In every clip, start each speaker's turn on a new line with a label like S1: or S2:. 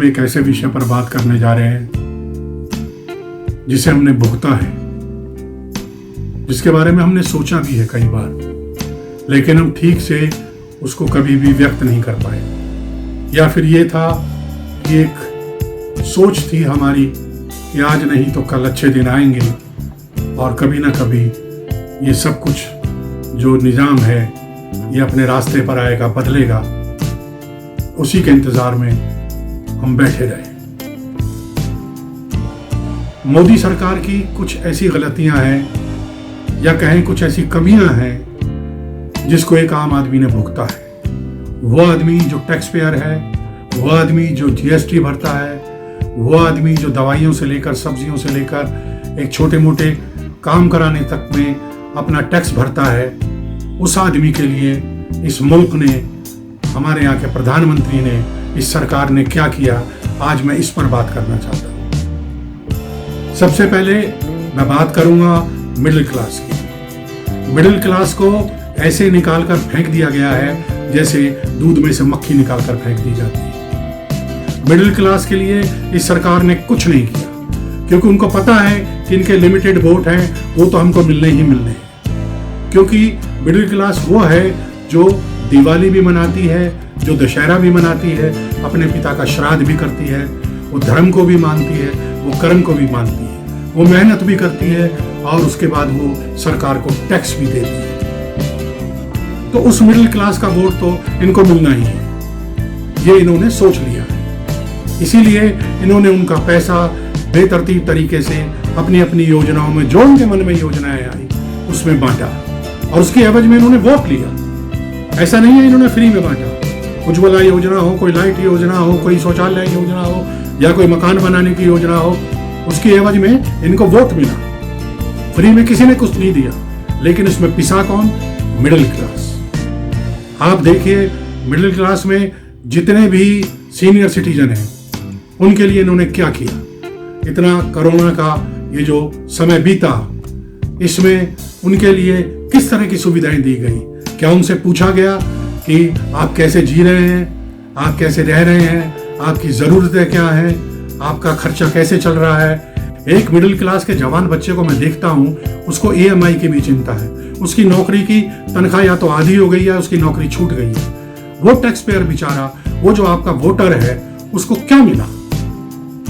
S1: एक ऐसे विषय पर बात करने जा रहे हैं जिसे हमने भुगता है, जिसके बारे में हमने सोचा भी है कई बार, लेकिन हम ठीक से उसको कभी भी व्यक्त नहीं कर पाए। या फिर ये था कि एक सोच थी हमारी कि आज नहीं तो कल अच्छे दिन आएंगे और कभी ना कभी ये सब कुछ जो निज़ाम है ये अपने रास्ते पर आएगा, बदलेगा। उसी के इंतज़ार में हम बैठे रहे। मोदी सरकार की कुछ ऐसी गलतियां हैं या कहें कुछ ऐसी कमियां हैं जिसको एक आम आदमी ने भुगता है। वो आदमी जो टैक्स पेयर है, वो आदमी जो जीएसटी भरता है, वो आदमी जो दवाइयों से लेकर सब्जियों से लेकर एक छोटे मोटे काम कराने तक में अपना टैक्स भरता है, उस आदमी के लिए इस मुल्क ने, हमारे यहाँ के प्रधानमंत्री ने, इस सरकार ने क्या किया, आज मैं इस पर बात करना चाहता हूँ। सबसे पहले मैं बात करूँगा मिडिल क्लास की। मिडिल क्लास को ऐसे निकाल कर फेंक दिया गया है जैसे दूध में से मक्खी निकाल कर फेंक दी जाती है। मिडिल क्लास के लिए इस सरकार ने कुछ नहीं किया, क्योंकि उनको पता है कि इनके लिमिटेड वोट हैं, वो तो हमको मिलने ही मिलने हैं। क्योंकि मिडिल क्लास वो है जो दिवाली भी मनाती है, जो दशहरा भी मनाती है, अपने पिता का श्राद्ध भी करती है, वो धर्म को भी मानती है, वो कर्म को भी मानती है, वो मेहनत भी करती है और उसके बाद वो सरकार को टैक्स भी देती है। तो उस मिडिल क्लास का वोट तो इनको मिलना ही है, ये इन्होंने सोच लिया है। इसीलिए इन्होंने उनका पैसा बेतरतीब तरीके से अपनी अपनी योजनाओं में, जो उनके मन में योजनाएं आई उसमें बांटा और उसके एवज में इन्होंने वोट लिया। ऐसा नहीं है इन्होंने फ्री में बांटा। उज्ज्वला योजना हो, कोई लाइट योजना हो, कोई शौचालय योजना हो या कोई मकान बनाने की योजना हो, उसकी एवज में इनको वोट मिला। फ्री में किसी ने कुछ नहीं दिया, लेकिन इसमें पिसा कौन? Middle class. आप देखिए मिडिल क्लास में जितने भी सीनियर सिटीजन हैं उनके लिए इन्होंने क्या किया। इतना कोरोना का ये जो समय बीता, इसमें उनके लिए किस तरह की सुविधाएं दी गई? क्या उनसे पूछा गया कि आप कैसे जी रहे हैं, आप कैसे रह रहे हैं, आपकी ज़रूरतें क्या हैं, आपका खर्चा कैसे चल रहा है? एक मिडिल क्लास के जवान बच्चे को मैं देखता हूँ, उसको ईएमआई की भी चिंता है, उसकी नौकरी की तनख्वाह या तो आधी हो गई है, उसकी नौकरी छूट गई है। वो टैक्स पेयर बेचारा, वो जो आपका वोटर है, उसको क्या मिला?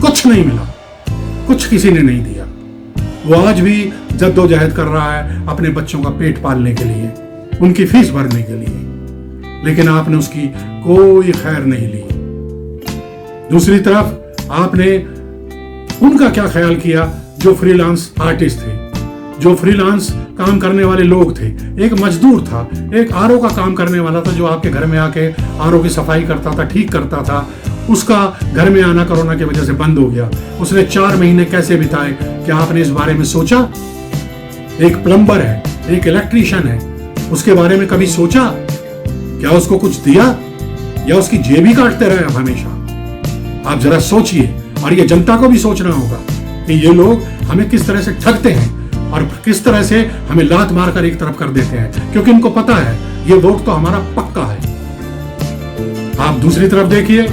S1: कुछ नहीं मिला, कुछ किसी ने नहीं दिया। वो आज भी जद्दोजहद कर रहा है अपने बच्चों का पेट पालने के लिए, उनकी फीस भरने के लिए, लेकिन आपने उसकी कोई खैर नहीं ली। दूसरी तरफ आपने उनका क्या ख्याल किया जो फ्रीलांस आर्टिस्ट थे, जो फ्रीलांस काम करने वाले लोग थे? एक मजदूर था, एक आरओ का काम करने वाला था, जो आपके घर में आके आरओ की सफाई करता था, ठीक करता था। उसका घर में आना कोरोना की वजह से बंद हो गया। उसने 4 महीने कैसे बिताए? क्या आपने इस बारे में सोचा? एक प्लम्बर है, एक इलेक्ट्रीशियन है, उसके बारे में कभी सोचा? क्या उसको कुछ दिया या उसकी जेब ही काटते रहे आप हमेशा? आप जरा सोचिए। और ये जनता को भी सोचना होगा कि ये लोग हमें किस तरह से ठगते हैं और किस तरह से हमें लात मारकर एक तरफ कर देते हैं, क्योंकि इनको पता है ये वोट तो हमारा पक्का है। आप दूसरी तरफ देखिए,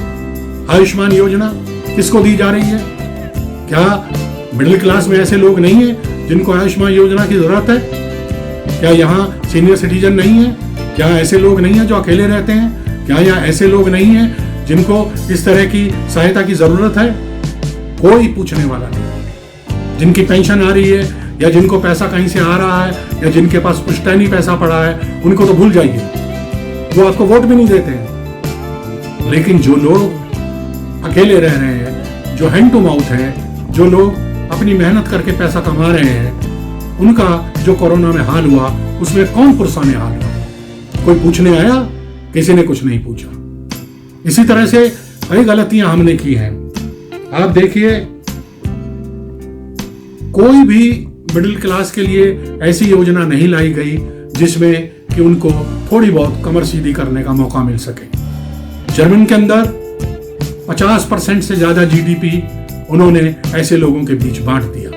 S1: आयुष्मान योजना किसको दी जा रही है? क्या मिडिल क्लास में ऐसे लोग नहीं है जिनको आयुष्मान योजना की जरूरत है? क्या यहाँ सीनियर सिटीजन नहीं है? क्या ऐसे लोग नहीं है जो अकेले रहते हैं? क्या यहाँ ऐसे लोग नहीं है जिनको इस तरह की सहायता की जरूरत है? कोई पूछने वाला नहीं। जिनकी पेंशन आ रही है या जिनको पैसा कहीं से आ रहा है या जिनके पास पुश्तैनी पैसा पड़ा है, उनको तो भूल जाइए, वो आपको वोट भी नहीं देते हैं। लेकिन जो लोग अकेले रह रहे हैं, जो हैंड टू माउथ हैं, जो लोग अपनी मेहनत करके पैसा कमा रहे हैं, उनका जो कोरोना में हाल हुआ, उसमें कौन पुरसाने हाल हुआ? कोई पूछने आया? किसी ने कुछ नहीं पूछा। इसी तरह से कई गलतियां हमने की हैं। आप देखिए, कोई भी मिडिल क्लास के लिए ऐसी योजना नहीं लाई गई जिसमें कि उनको थोड़ी बहुत कमर सीधी करने का मौका मिल सके। जर्मन के अंदर 50% से ज्यादा जीडीपी उन्होंने ऐसे लोगों के बीच बांट दिया।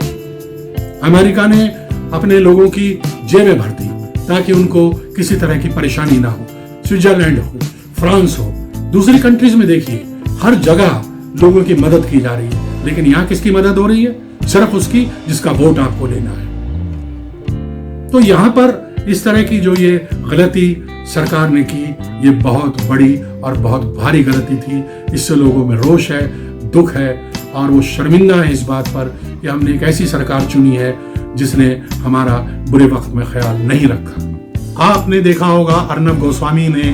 S1: अमेरिका ने अपने लोगों की जेबें भर दी ताकि उनको किसी तरह की परेशानी ना हो। स्विट्जरलैंड हो, फ्रांस हो, दूसरी कंट्रीज में देखिए, हर जगह लोगों की मदद की जा रही है। लेकिन यहां किसकी मदद हो रही है? सिर्फ उसकी जिसका वोट आपको लेना है। तो यहां पर इस तरह की जो ये गलती सरकार ने की, ये बहुत बड़ी और बहुत भारी गलती थी। इससे लोगों में रोष है, दुख है और वो शर्मिंदा है इस बात पर कि हमने एक ऐसी सरकार चुनी है जिसने हमारा बुरे वक्त में ख्याल नहीं रखा। आपने देखा होगा अर्नब गोस्वामी ने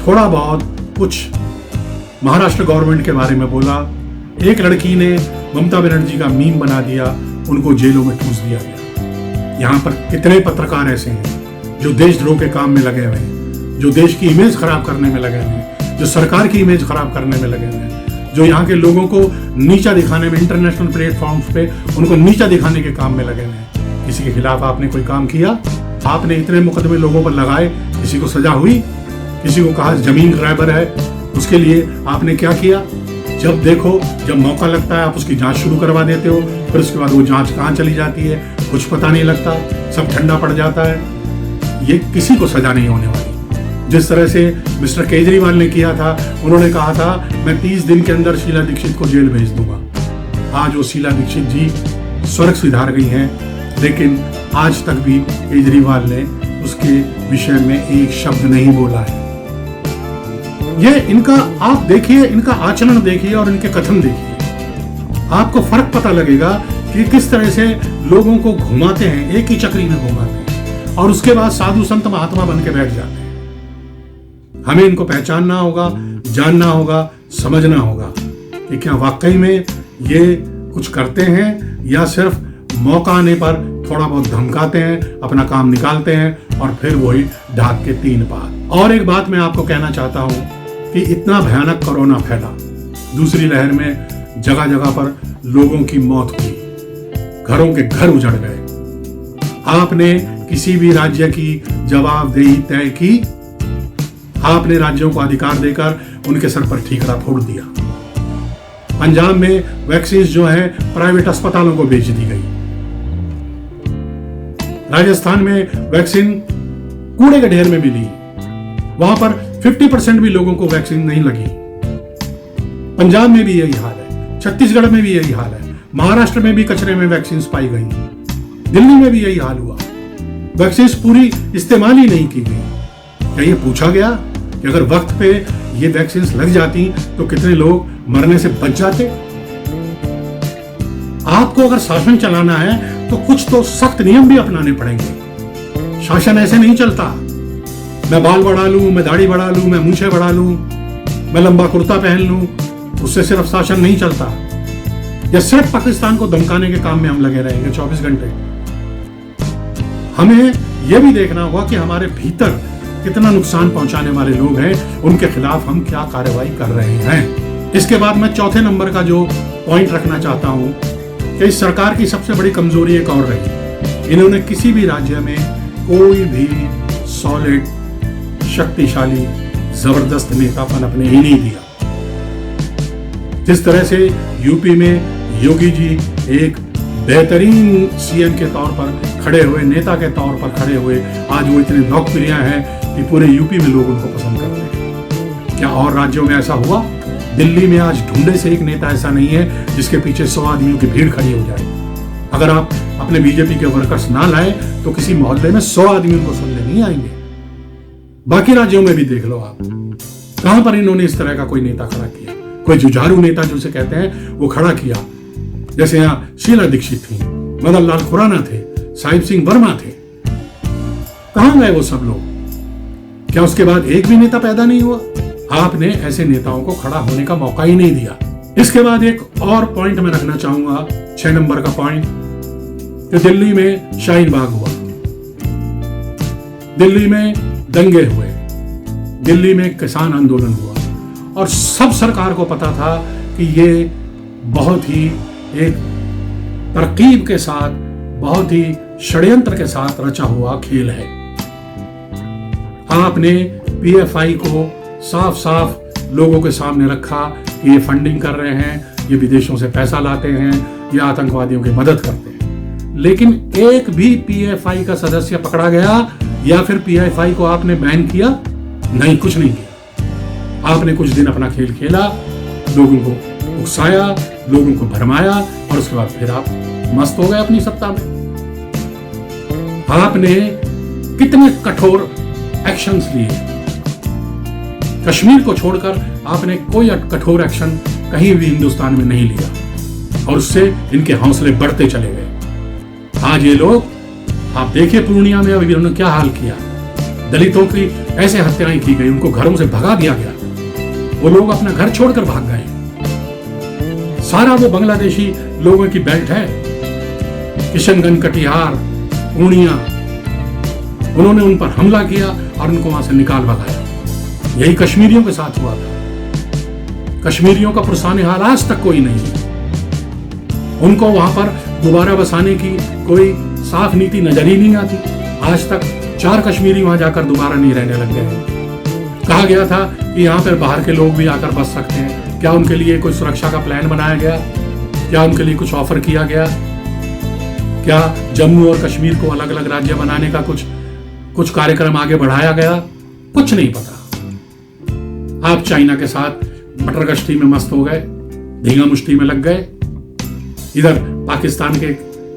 S1: थोड़ा बहुत कुछ महाराष्ट्र गवर्नमेंट के बारे में बोला। एक लड़की ने ममता बनर्जी का मीम बना दिया, उनको जेलों में ठूस दिया गया। यहाँ पर कितने पत्रकार ऐसे हैं जो देशद्रोह के काम में लगे हुए हैं, जो देश की इमेज खराब करने में लगे हुए हैं, जो सरकार की इमेज खराब करने में लगे हुए हैं, जो यहाँ के लोगों को नीचा दिखाने में, इंटरनेशनल प्लेटफॉर्म्स पे उनको नीचा दिखाने के काम में लगे हुए हैं। किसी के खिलाफ आपने कोई काम किया? आपने इतने मुकदमे लोगों पर लगाए, किसी को सजा हुई? किसी को कहा जमीन ग्रैबर है, उसके लिए आपने क्या किया? जब देखो, जब मौका लगता है आप उसकी जांच शुरू करवा देते हो, फिर उसके बाद वो जांच कहाँ चली जाती है कुछ पता नहीं लगता, सब ठंडा पड़ जाता है। ये किसी को सजा नहीं होने वाली। जिस तरह से मिस्टर केजरीवाल ने किया था, उन्होंने कहा था मैं 30 दिन के अंदर शीला दीक्षित को जेल भेज दूंगा। आज वो शीला दीक्षित जी स्वर्ग सिधार गई हैं, लेकिन आज तक भी केजरीवाल ने उसके विषय में एक शब्द नहीं बोला है। ये इनका आप देखिए, इनका आचरण देखिए और इनके कथन देखिए, आपको फर्क पता लगेगा कि किस तरह से लोगों को घुमाते हैं, एक ही चक्री में घुमाते हैं और उसके बाद साधु संत महात्मा बन के बैठ जाते हैं। हमें इनको पहचानना होगा, जानना होगा, समझना होगा कि क्या वाकई में ये कुछ करते हैं या सिर्फ मौका आने पर थोड़ा बहुत धमकाते हैं, अपना काम निकालते हैं और फिर वही ढाक के 3 बात। और एक बात मैं आपको कहना चाहता हूं कि इतना भयानक कोरोना फैला, दूसरी लहर में जगह जगह पर लोगों की मौत हुई, घरों के घर उजड़ गए। आपने किसी भी राज्य की जवाबदेही तय की? आपने राज्यों को अधिकार देकर उनके सर पर ठीकरा फोड़ दिया। पंजाब में वैक्सीन जो है प्राइवेट अस्पतालों को बेच दी गई। राजस्थान में वैक्सीन कूड़े के ढेर में मिली, वहां पर 50% भी लोगों को वैक्सीन नहीं लगी। पंजाब में भी यही हाल है, छत्तीसगढ़ में भी यही हाल है, महाराष्ट्र में भी कचरे में वैक्सीन पाई गई, दिल्ली में भी यही हाल हुआ। वैक्सीन पूरी इस्तेमाल ही नहीं की गई। क्या ये पूछा गया कि अगर वक्त पे ये वैक्सीन लग जाती तो कितने लोग मरने से बच जाते? आपको अगर शासन चलाना है तो कुछ तो सख्त नियम भी अपनाने पड़ेंगे। शासन ऐसे नहीं चलता, मैं बाल बढ़ा लूं, मैं दाढ़ी बढ़ा लूं, मैं मूछें बढ़ा लूं, मैं लंबा कुर्ता पहन लूं, उससे सिर्फ शासन नहीं चलता। या सिर्फ पाकिस्तान को धमकाने के काम में हम लगे रहेंगे 24 घंटे। हमें यह भी देखना होगा कि हमारे भीतर कितना नुकसान पहुंचाने वाले लोग हैं, उनके खिलाफ हम क्या कार्रवाई कर रहे हैं। इसके बाद मैं चौथे नंबर का जो पॉइंट रखना चाहता हूं कि इस सरकार की सबसे बड़ी कमजोरी एक और रही, इन्होंने किसी भी राज्य में कोई भी सॉलिड, शक्तिशाली, जबरदस्त नेतापन अपने ही नहीं दिया। जिस तरह से यूपी में योगी जी एक बेहतरीन सीएम के तौर पर खड़े हुए, नेता के तौर पर खड़े हुए, आज वो इतने लोकप्रिय हैं कि पूरे यूपी में लोग उनको पसंद करते हैं। क्या और राज्यों में ऐसा हुआ? दिल्ली में आज ढूंढे से एक नेता ऐसा नहीं है जिसके पीछे 100 आदमियों की भीड़ खड़ी हो जाए। अगर आप अपने बीजेपी के वर्कर्स ना लाए तो किसी मोहल्ले में 100 आदमी उनको सुनने नहीं आएंगे। बाकी राज्यों में भी देख लो आप, कहां पर इन्होंने इस तरह का कोई नेता खड़ा किया, कोई जुझारू नेता जिसे कहते हैं वो खड़ा किया। जैसे यहां शीला दीक्षित थी, मदन लाल खुराना थे, साहिब सिंह वर्मा थे, कहां गए वो सब लोग? क्या उसके बाद एक भी नेता पैदा नहीं हुआ? आपने ऐसे नेताओं को खड़ा होने का मौका ही नहीं दिया। इसके बाद एक और पॉइंट मैं रखना चाहूंगा, 6 नंबर का पॉइंट, कि दिल्ली में शाहीन बाग हुआ, दिल्ली में दंगे हुए, दिल्ली में किसान आंदोलन हुआ और सब सरकार को पता था कि ये बहुत ही एक तरकीब के साथ, बहुत ही षड्यंत्र के साथ रचा हुआ खेल है। आपने पीएफआई को साफ साफ लोगों के सामने रखा कि ये फंडिंग कर रहे हैं, ये विदेशों से पैसा लाते हैं, ये आतंकवादियों की मदद करते हैं। लेकिन एक भी पीएफआई का सदस्य पकड़ा गया या फिर पीएफआई को आपने बैन किया? नहीं, कुछ नहीं किया। आपने कुछ दिन अपना खेल खेला, लोगों को उकसाया, लोगों को भरमाया और उसके बाद फिर आप मस्त हो गए अपनी सत्ता में। आपने कितने कठोर एक्शंस लिए, कश्मीर को छोड़कर आपने कोई कठोर एक्शन कहीं भी हिंदुस्तान में नहीं लिया और उससे इनके हौसले बढ़ते चले गए। आज ये लोग, आप देखिए पूर्णिया में अभी उन्होंने क्या हाल किया, दलितों की ऐसे हत्याएं की गई, उनको घरों से भगा दिया गया, वो लोग अपना घर छोड़कर भाग गए। सारा वो बांग्लादेशी लोगों की बेल्ट है, किशनगंज, कटिहार, पूर्णिया, उन्होंने उन पर हमला किया और उनको वहां से निकाल भगाया। यही कश्मीरियों के साथ हुआ था। कश्मीरियों का पुरसाने हाल आज तक कोई नहीं है। उनको वहां पर दोबारा बसाने की कोई साफ नीति नजर ही नहीं आती। आज तक 4 कश्मीरी वहां जाकर दोबारा नहीं रहने लग गए। कहा गया था कि यहाँ पर बाहर के लोग भी आकर बस सकते हैं। क्या उनके लिए कोई सुरक्षा का प्लान बनाया गया? क्या उनके लिए कुछ ऑफर किया गया? क्या जम्मू और कश्मीर को अलग अलग राज्य बनाने का कुछ कार्यक्रम आगे बढ़ाया गया? कुछ नहीं पता। आप चाइना के साथ मटर गश्ती में मस्त हो गए, धींगा मुश्ती में लग गए। इधर पाकिस्तान के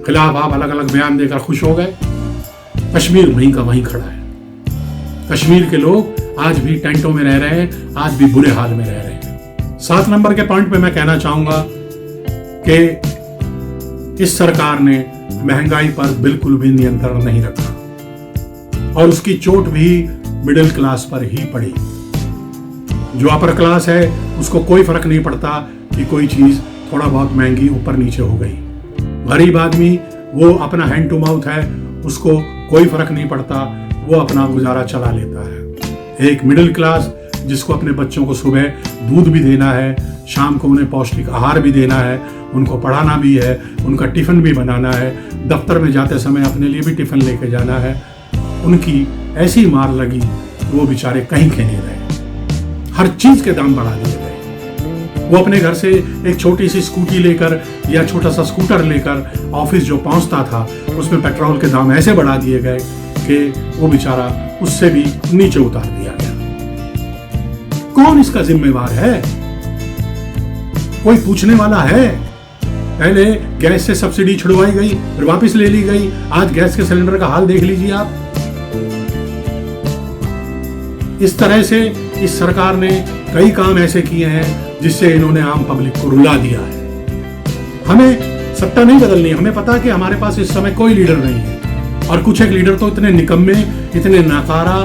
S1: खिलाफ आप अलग अलग बयान देकर खुश हो गए। कश्मीर वहीं का वहीं खड़ा है। कश्मीर के लोग आज भी टेंटों में रह रहे हैं, आज भी बुरे हाल में रह रहे हैं। 7 नंबर के पॉइंट पे मैं कहना चाहूंगा कि इस सरकार ने महंगाई पर बिल्कुल भी नियंत्रण नहीं रखा और उसकी चोट भी मिडिल क्लास पर ही पड़ी। जो अपर क्लास है उसको कोई फर्क नहीं पड़ता कि कोई चीज थोड़ा बहुत महंगी ऊपर नीचे हो गई। गरीब आदमी वो अपना हैंड टू माउथ है, उसको कोई फर्क नहीं पड़ता, वो अपना गुजारा चला लेता है। एक मिडिल क्लास जिसको अपने बच्चों को सुबह दूध भी देना है, शाम को उन्हें पौष्टिक आहार भी देना है, उनको पढ़ाना भी है, उनका टिफिन भी बनाना है, दफ्तर में जाते समय अपने लिए भी टिफिन लेके जाना है, उनकी ऐसी मार लगी वो बेचारे कहीं के नहीं रहे। हर चीज के दाम बढ़ा दिए गए। वो अपने घर से एक छोटी सी स्कूटी लेकर या छोटा सा स्कूटर लेकर ऑफिस जो पहुंचता था उसमें पेट्रोल के दाम ऐसे बढ़ा दिए गए कि वो बेचारा उससे भी नीचे उतार दिया गया। कौन इसका जिम्मेवार है? कोई पूछने वाला है? पहले गैस से सब्सिडी छुड़वाई गई, फिर वापस ले ली गई। आज गैस के सिलेंडर का हाल देख लीजिए आप। इस तरह से इस सरकार ने कई काम ऐसे किए हैं जिससे इन्होंने आम पब्लिक को रुला दिया है। हमें सत्ता नहीं बदलनी, हमें पता है कि हमारे पास इस समय कोई लीडर नहीं है और कुछ एक लीडर तो इतने निकम्मे, इतने नाकारा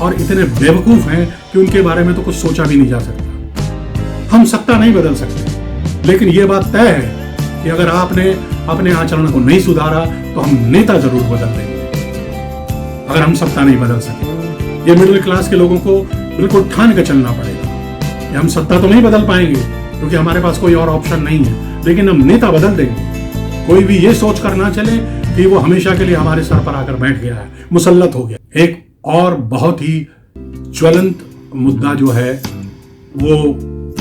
S1: और इतने बेवकूफ हैं कि उनके बारे में तो कुछ सोचा भी नहीं जा सकता। हम सत्ता नहीं बदल सकते, लेकिन यह बात तय है कि अगर आपने अपने आचरण को नहीं सुधारा तो हम नेता जरूर बदल देंगे। अगर हम सत्ता नहीं बदल सके, ये मिडिल क्लास के लोगों को बिल्कुल ठान के चलना पड़ेगा कि हम सत्ता तो नहीं बदल पाएंगे क्योंकि हमारे पास कोई और ऑप्शन नहीं है, लेकिन हम नेता बदल देंगे। कोई भी ये सोच कर ना चले कि वो हमेशा के लिए हमारे सर पर आकर बैठ गया है, मुसल्लत हो गया। एक और बहुत ही ज्वलंत मुद्दा जो है वो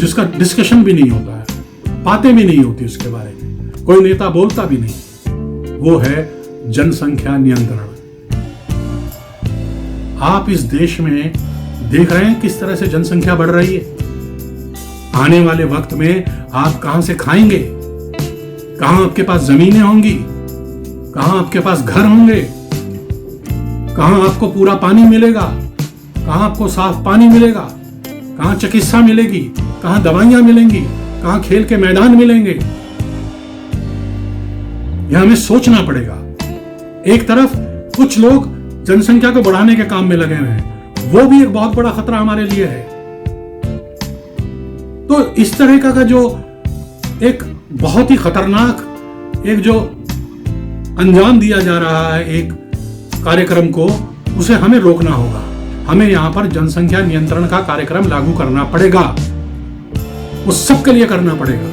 S1: जिसका डिस्कशन भी नहीं होता है, बातें भी नहीं होती उसके बारे में, कोई नेता बोलता भी नहीं, वो है जनसंख्या नियंत्रण। आप इस देश में देख रहे हैं किस तरह से जनसंख्या बढ़ रही है। आने वाले वक्त में आप कहां से खाएंगे? कहां आपके पास जमीनें होंगी? कहां आपके पास घर होंगे? कहां आपको पूरा पानी मिलेगा? कहां आपको साफ पानी मिलेगा? कहां चिकित्सा मिलेगी? कहां दवाइयां मिलेंगी? कहां खेल के मैदान मिलेंगे? यह हमें सोचना पड़ेगा। एक तरफ कुछ लोग जनसंख्या को बढ़ाने के काम में लगे हुए हैं, वो भी एक बहुत बड़ा खतरा हमारे लिए है। तो इस तरह का जो एक बहुत ही खतरनाक एक जो अंजाम दिया जा रहा है एक कार्यक्रम को, उसे हमें रोकना होगा। हमें यहां पर जनसंख्या नियंत्रण का कार्यक्रम लागू करना पड़ेगा, वो सबके लिए करना पड़ेगा,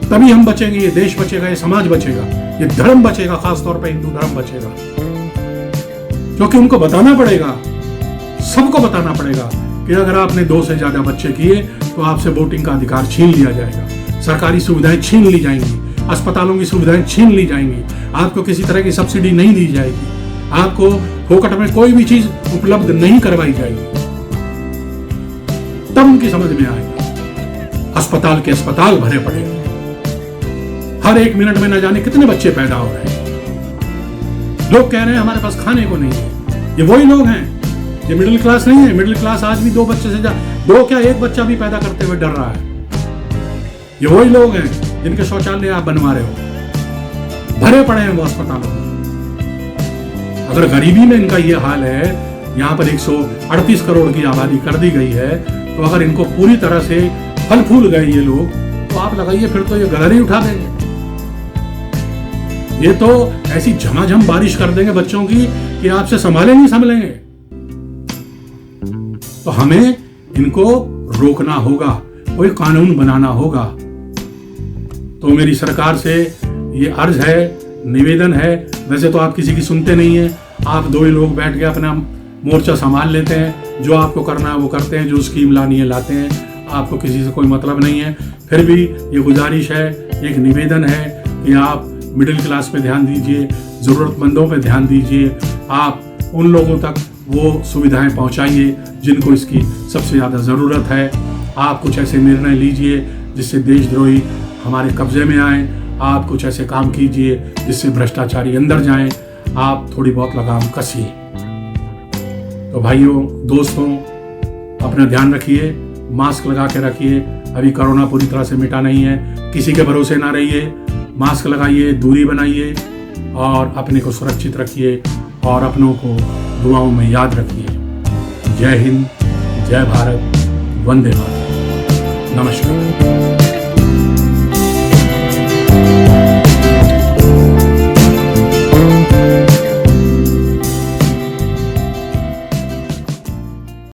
S1: तभी हम बचेंगे, ये देश बचेगा, ये समाज बचेगा, ये धर्म बचेगा, खासतौर पर हिंदू धर्म बचेगा। क्योंकि उनको बताना पड़ेगा, सबको बताना पड़ेगा कि अगर आपने 2 से ज्यादा बच्चे किए तो आपसे वोटिंग का अधिकार छीन लिया जाएगा, सरकारी सुविधाएं छीन ली जाएंगी, अस्पतालों की सुविधाएं छीन ली जाएंगी, आपको किसी तरह की सब्सिडी नहीं दी जाएगी, आपको फोकट में कोई भी चीज उपलब्ध नहीं करवाई जाएगी। तब उनकी समझ में आएगा। अस्पताल के अस्पताल भरे पड़े हैं। हर एक मिनट में न जाने कितने बच्चे पैदा हो रहे हैं। लोग कह रहे हैं हमारे पास खाने को नहीं है। ये वही लोग हैं, ये मिडिल क्लास नहीं है। मिडिल क्लास आज भी 2 बच्चे से दो क्या 1 बच्चा भी पैदा करते हुए डर रहा है। ये वही लोग हैं जिनके शौचालय आप बनवा रहे हो, भरे पड़े हैं वो अस्पतालों में। अगर गरीबी में इनका ये हाल है, यहाँ पर 138 करोड़ की आबादी कर दी गई है, तो अगर इनको पूरी तरह से फल फूल गए ये लोग, तो आप लगाइए फिर तो ये गदर ही उठा देंगे। ये तो ऐसी झमाझम बारिश कर देंगे बच्चों की कि आपसे संभाले नहीं संभलेंगे। तो हमें इनको रोकना होगा, कोई कानून बनाना होगा। तो मेरी सरकार से ये अर्ज है, निवेदन है। वैसे तो आप किसी की सुनते नहीं है, आप 2 ही लोग बैठ के अपना मोर्चा संभाल लेते हैं। जो आपको करना है वो करते हैं, जो स्कीम लानी है लाते हैं, आपको किसी से कोई मतलब नहीं है। फिर भी ये गुजारिश है, एक निवेदन है कि आप मिडिल क्लास पे ध्यान दीजिए, ज़रूरतमंदों पे ध्यान दीजिए। आप उन लोगों तक वो सुविधाएं पहुंचाइए जिनको इसकी सबसे ज़्यादा ज़रूरत है। आप कुछ ऐसे निर्णय लीजिए जिससे देशद्रोही हमारे कब्जे में आए। आप कुछ ऐसे काम कीजिए जिससे भ्रष्टाचारी अंदर जाएं। आप थोड़ी बहुत लगाम कसिए। तो भाइयों, दोस्तों, अपना ध्यान रखिए, मास्क लगा के रखिए। अभी कोरोना पूरी तरह से मिटा नहीं है, किसी के भरोसे ना रहिए। मास्क लगाइए, दूरी बनाइए और अपने को सुरक्षित रखिए और अपनों को दुआओं में याद रखिए। जय हिंद, जय भारत, वंदे मातरम। नमस्कार।